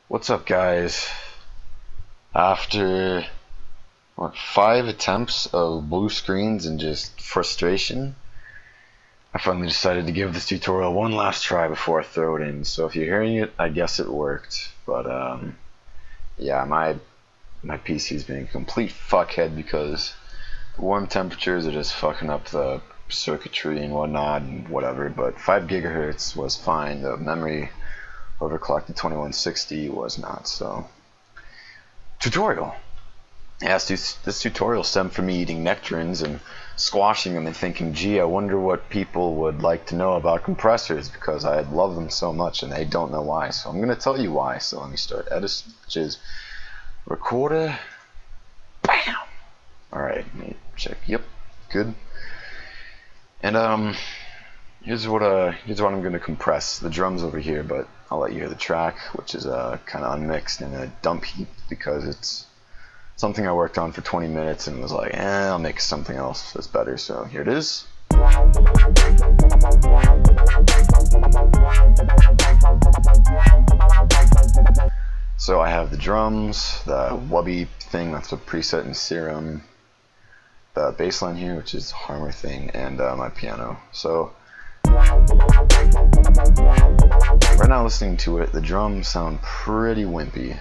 What's up, guys? After 5 attempts of blue screens and just frustration, I finally decided to give this tutorial one last try before I throw it in. So if you're hearing it, I guess it worked. But yeah, my PC's being a complete fuckhead because the warm temperatures are just fucking up the circuitry and whatnot and whatever. But 5 gigahertz was fine. The memory overclocked to 2160 was not. So tutorial. Yes, this tutorial stemmed from me eating nectarines and squashing them and thinking, gee, I wonder what people would like to know about compressors, because I love them so much and they don't know why. So I'm going to tell you why. So let me start edit, which is recorder. Bam! Alright, let me check. Yep, good. And here's what I'm going to compress. The drums over here, but I'll let you hear the track, which is kind of unmixed in a dump heap because it's something I worked on for 20 minutes and was like, I'll make something else that's better. So here it is. So I have the drums, the wubby thing, that's a preset in Serum, the bass line here, which is Harmer thing, and my piano. So right now, listening to it, the drums sound pretty wimpy.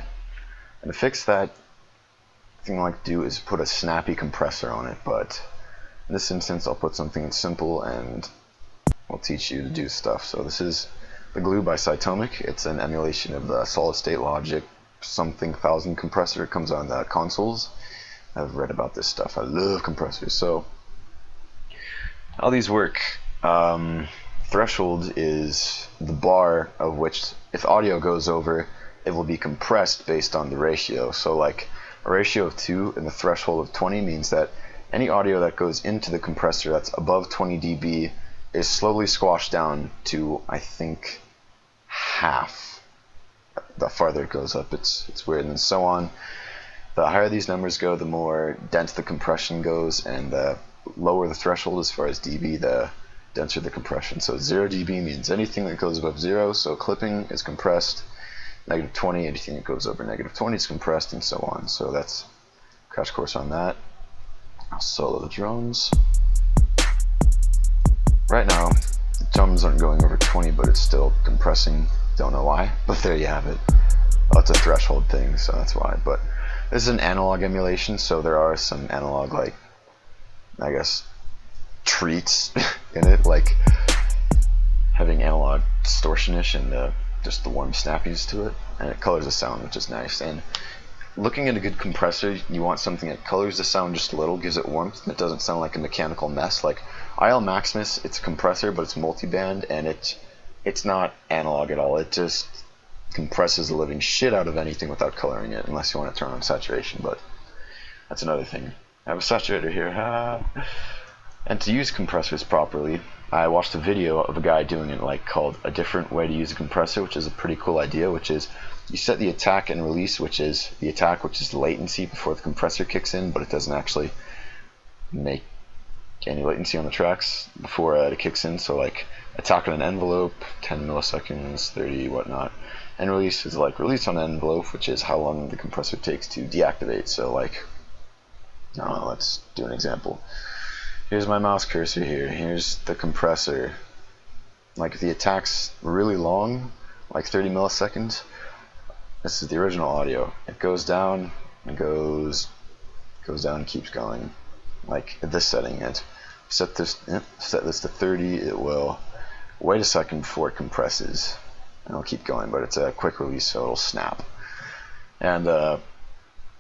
And to fix that, the thing I like to do is put a snappy compressor on it, but in this instance I'll put something simple and I'll teach you to do stuff. So this is the Glue by Cytomic. It's an emulation of the Solid State Logic something thousand compressor. It comes on the consoles. I've read about this stuff. I love compressors. So how these work, threshold is the bar of which if audio goes over, it will be compressed based on the ratio. So like a ratio of 2 and the threshold of 20 means that any audio that goes into the compressor that's above 20 dB is slowly squashed down to, I think, half. The farther it goes up, it's weird, and so on. The higher these numbers go, the more dense the compression goes, and the lower the threshold as far as dB, the denser the compression. So 0 dB means anything that goes above 0, so clipping is compressed. Negative 20, anything that goes over negative 20 is compressed, and so on. So that's a crash course on that. I'll solo the drums. Right now, the drums aren't going over 20, but it's still compressing. Don't know why, but there you have it. Oh, it's a threshold thing, so that's why. But this is an analog emulation, so there are some analog, like, I guess, treats in it, like having analog distortionish and just the warm snappiness to it, and it colors the sound, which is nice. And looking at a good compressor, you want something that colors the sound just a little, gives it warmth, and it doesn't sound like a mechanical mess. Like IL Maximus, it's a compressor, but it's multi-band, and it's not analog at all. It just compresses the living shit out of anything without coloring it, unless you want to turn on saturation, but that's another thing. I have a saturator here. And to use compressors properly, I watched a video of a guy doing it, like called A Different Way to Use a Compressor, which is a pretty cool idea, which is you set the attack and release, which is the attack, which is the latency before the compressor kicks in, but it doesn't actually make any latency on the tracks before it kicks in. So like attack on an envelope, 10 milliseconds, 30, whatnot. And release is like release on an envelope, which is how long the compressor takes to deactivate. So like, I don't know, let's do an example. Here's my mouse cursor here. Here's the compressor. Like if the attack's really long, like 30 milliseconds, this is the original audio. It goes down and goes down and keeps going. Like at this setting, and set this to 30. It will wait a second before it compresses, and it'll keep going. But it's a quick release, so it'll snap. And the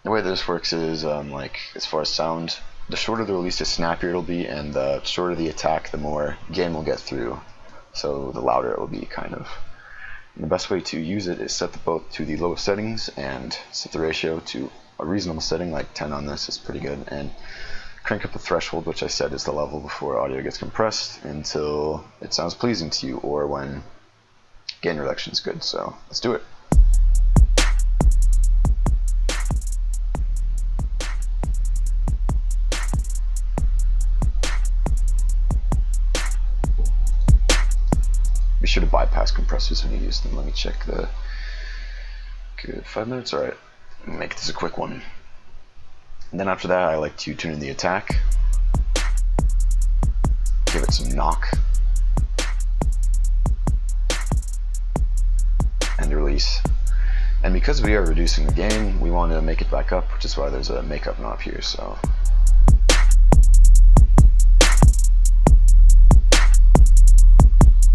way this works is like as far as sound, the shorter the release, the snappier it'll be, and the shorter the attack, the more gain will get through. So the louder it will be, kind of. And the best way to use it is set the both to the lowest settings and set the ratio to a reasonable setting, like 10 on this is pretty good, and crank up the threshold, which I said is the level before audio gets compressed, until it sounds pleasing to you, or when gain reduction is good. So let's do it. Be sure to bypass compressors when you use them. Let me check the Good, 5 minutes, alright. Make this a quick one. And then after that, I like to tune in the attack. Give it some knock. And release. And because we are reducing the gain, we want to make it back up, which is why there's a makeup knob here, so.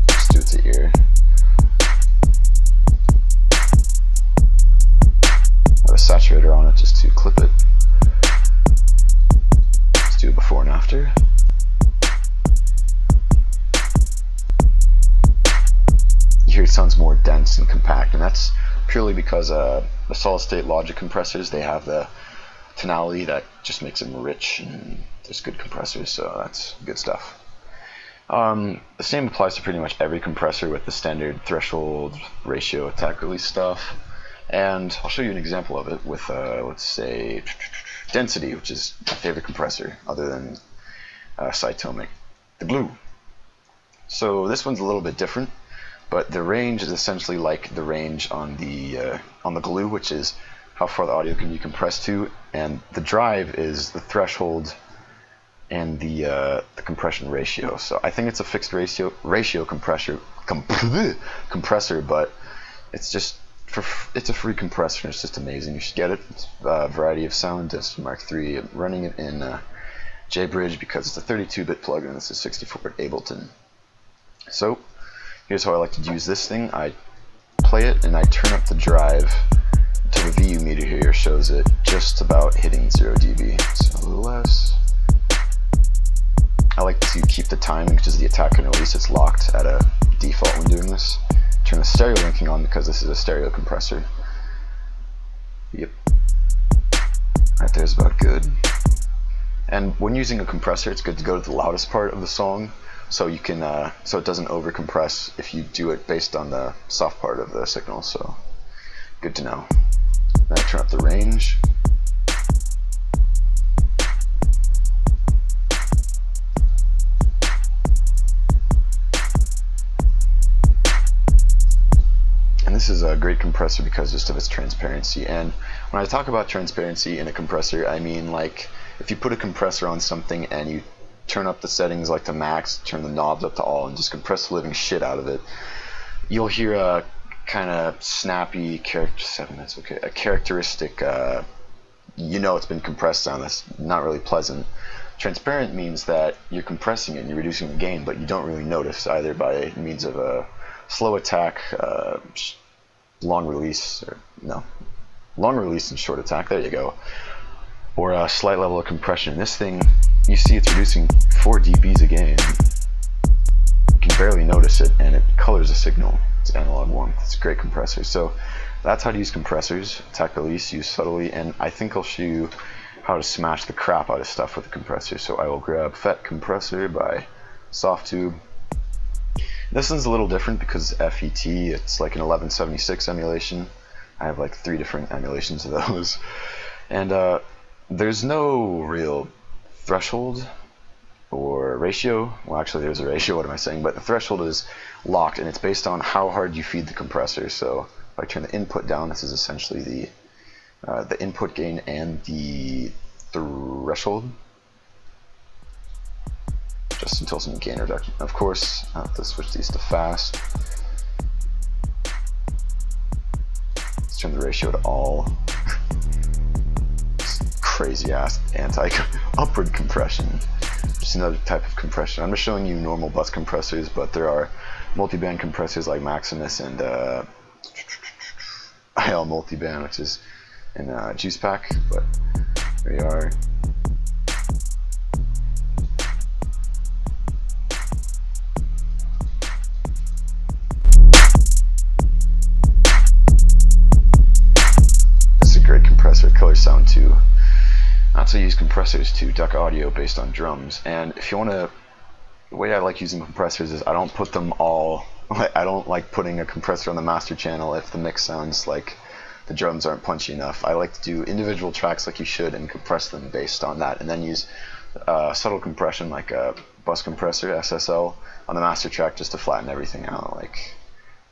Just do it to ear. Have a saturator on it just to clip it. Let's do it before and after. You hear it sounds more dense and compact, and that's purely because the solid state logic compressors, they have the tonality that just makes them rich, and there's good compressors, so that's good stuff. The same applies to pretty much every compressor with the standard threshold, ratio, attack release stuff. And I'll show you an example of it with, let's say, density, which is my favorite compressor other than Cytomic, the glue. So this one's a little bit different, but the range is essentially like the range on the glue, which is how far the audio can be compressed to, and the drive is the threshold and the compression ratio. So I think it's a fixed ratio compressor, but it's a free compressor. It's just amazing. You should get it. It's a variety of sound. It's Mark III. I'm running it in JBridge because it's a 32-bit plugin. It's a 64-bit Ableton. So here's how I like to use this thing. I play it and I turn up the drive until the VU meter here shows it just about hitting 0 dB. So a little less. I like to keep the timing because the attack and release, it's locked at a default when doing this. Turn the stereo linking on because this is a stereo compressor. Yep. Right there's about good. And when using a compressor, it's good to go to the loudest part of the song, so you can so it doesn't over compress if you do it based on the soft part of the signal. So good to know. Then I turn up the range. And this is a great compressor because just of its transparency. And when I talk about transparency in a compressor, I mean like if you put a compressor on something and you turn up the settings like to max, turn the knobs up to all, and just compress the living shit out of it, you'll hear a kind of snappy a characteristic, you know it's been compressed sound that's not really pleasant. Transparent means that you're compressing it and you're reducing the gain, but you don't really notice either by means of a slow attack, long release and short attack, there you go, or a slight level of compression. This thing, you see it's reducing 4 dBs a gain. You can barely notice it, and it colors a signal. It's analog warmth. It's a great compressor. So that's how to use compressors. Attack release, use subtly, and I think I'll show you how to smash the crap out of stuff with a compressor. So I will grab FET Compressor by Softtube. This one's a little different because FET, it's like an 1176 emulation. I have like 3 different emulations of those. And there's no real threshold or ratio. Well, actually there's a ratio, what am I saying? But the threshold is locked, and it's based on how hard you feed the compressor. So if I turn the input down, this is essentially the input gain and the threshold. Just until some gain reduction. Of course, I have to switch these to fast. Let's turn the ratio to all. Crazy ass upward compression. Just another type of compression. I'm just showing you normal bus compressors, but there are multiband compressors like Maximus and IL multiband, which is in Juice Pack. But here we are. Great compressor, killer sound too. That's how you use compressors to duck audio based on drums. And if you want to, the way I like using compressors is I don't put them all, I don't like putting a compressor on the master channel if the mix sounds like the drums aren't punchy enough. I like to do individual tracks like you should and compress them based on that, and then use subtle compression like a bus compressor, SSL, on the master track just to flatten everything out. Like,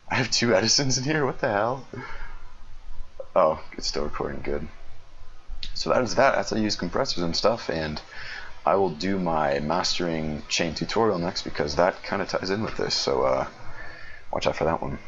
I have 2 Edisons in here, what the hell? Oh, it's still recording. Good. So that is that. That's how you use compressors and stuff. And I will do my mastering chain tutorial next because that kind of ties in with this. So watch out for that one.